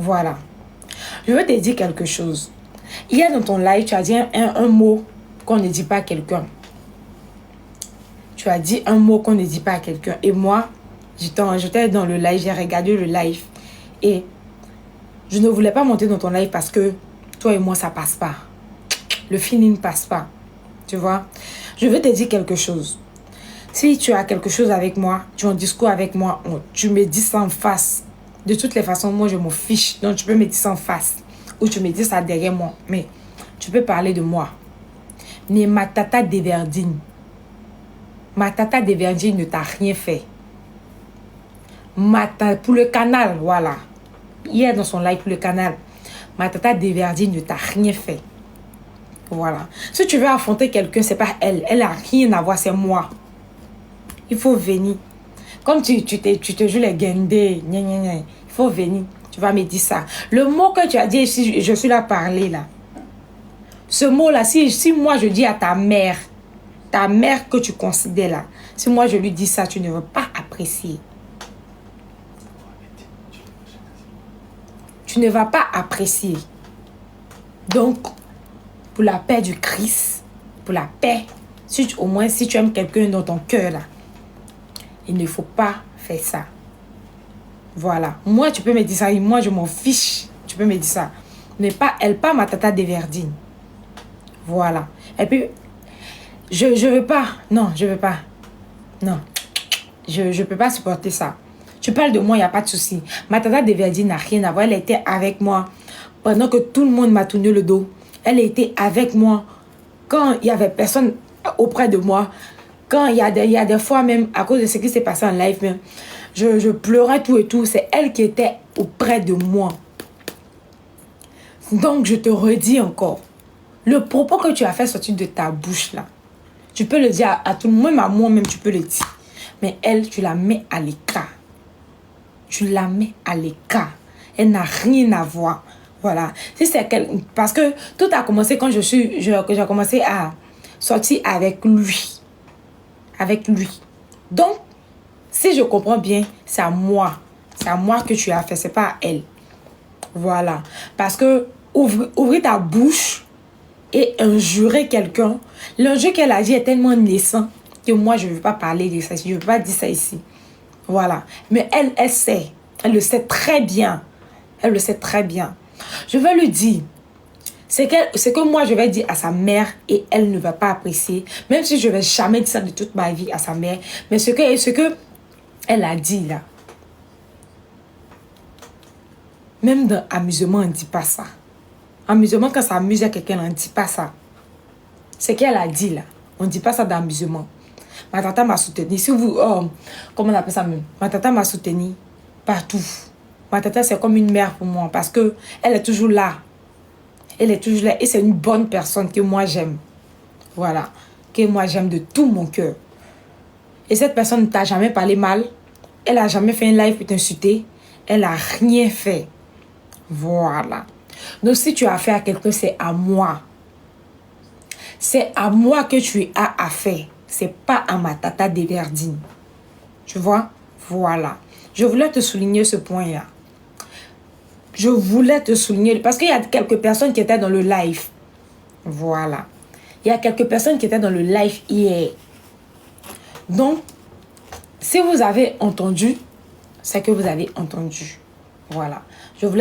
Voilà. Je veux te dire quelque chose. Hier dans ton live, tu as dit un mot qu'on ne dit pas à quelqu'un. Tu as dit un mot qu'on ne dit pas à quelqu'un. Et moi, j'étais dans le live, j'ai regardé le live. Et je ne voulais pas monter dans ton live parce que toi et moi, ça passe pas. Le feeling ne passe pas. Tu vois? Je veux te dire quelque chose. Si tu as quelque chose avec moi, tu as un discours avec moi, tu me dis ça en face. De toutes les façons, moi, je m'en fiche. Donc, tu peux me dire ça en face. Ou tu me dis ça derrière moi. Mais tu peux parler de moi. Mais ma tata Deverdine. Ma tata Deverdine ne t'a rien fait. Pour le canal, voilà. Hier, dans son live pour le canal, ma tata Deverdine ne t'a rien fait. Voilà. Si tu veux affronter quelqu'un, c'est pas elle. Elle n'a rien à voir, c'est moi. Il faut venir. Comme tu te joues les guindés. Il faut venir. Tu vas me dire ça. Le mot que tu as dit, si je suis là parler là. Ce mot-là, si moi je dis à ta mère que tu considères là, si moi je lui dis ça, tu ne veux pas apprécier. Tu ne vas pas apprécier. Donc, pour la paix du Christ, pour la paix, au moins si tu aimes quelqu'un dans ton cœur là, il ne faut pas faire ça. Voilà. Moi, tu peux me dire ça. Et moi, je m'en fiche. Tu peux me dire ça. Mais pas ma tata Deverdine. Voilà. Et puis, je veux pas. Non, je veux pas. Non. Je peux pas supporter ça. Tu parles de moi, il n'y a pas de souci. Ma tata Deverdine n'a rien à voir. Elle était avec moi pendant que tout le monde m'a tourné le dos. Elle était avec moi quand il y avait personne auprès de moi. Quand il y a des fois même, à cause de ce qui s'est passé en live même, je pleurais tout et tout. C'est elle qui était auprès de moi. Donc, je te redis encore. Le propos que tu as fait sortir de ta bouche là, tu peux le dire à tout le monde, même à moi même, tu peux le dire. Mais elle, tu la mets à l'écart. Tu la mets à l'écart. Elle n'a rien à voir. Voilà. Si c'est parce que tout a commencé quand j'ai commencé à sortir avec lui. Avec lui. Donc, si je comprends bien, c'est à moi. C'est à moi que tu as fait, c'est pas à elle. Voilà. Parce que ouvrir ta bouche et injurer quelqu'un, l'injure qu'elle a dit est tellement naissant que moi, je ne veux pas parler de ça. Je ne veux pas dire ça ici. Voilà. Mais elle sait. Elle le sait très bien. Elle le sait très bien. Je vais lui dire. C'est que moi, je vais dire à sa mère et elle ne va pas apprécier. Même si je ne vais jamais dire ça de toute ma vie à sa mère. Mais ce que elle a dit là. Même dans l'amusement, on ne dit pas ça. Amusement, quand ça amuse à quelqu'un, on ne dit pas ça. Ce qu'elle a dit là, on ne dit pas ça d'amusement. Ma tata m'a soutenu. Si vous, comment on appelle ça même? Ma tata m'a soutenu partout. Ma tata, c'est comme une mère pour moi parce que elle est toujours là. Elle est toujours là et c'est une bonne personne que moi j'aime. Voilà. Que moi j'aime de tout mon cœur. Et cette personne ne t'a jamais parlé mal. Elle n'a jamais fait un live pour t'insulter. Elle n'a rien fait. Voilà. Donc si tu as affaire à quelqu'un, c'est à moi. C'est à moi que tu as affaire. C'est pas à ma tata Deverdine. Tu vois? Voilà. Je voulais te souligner ce point-là. Je voulais te souligner. Parce qu'il y a quelques personnes qui étaient dans le live. Voilà. Il y a quelques personnes qui étaient dans le live hier. Donc, si vous avez entendu, c'est que vous avez entendu. Voilà. Je voulais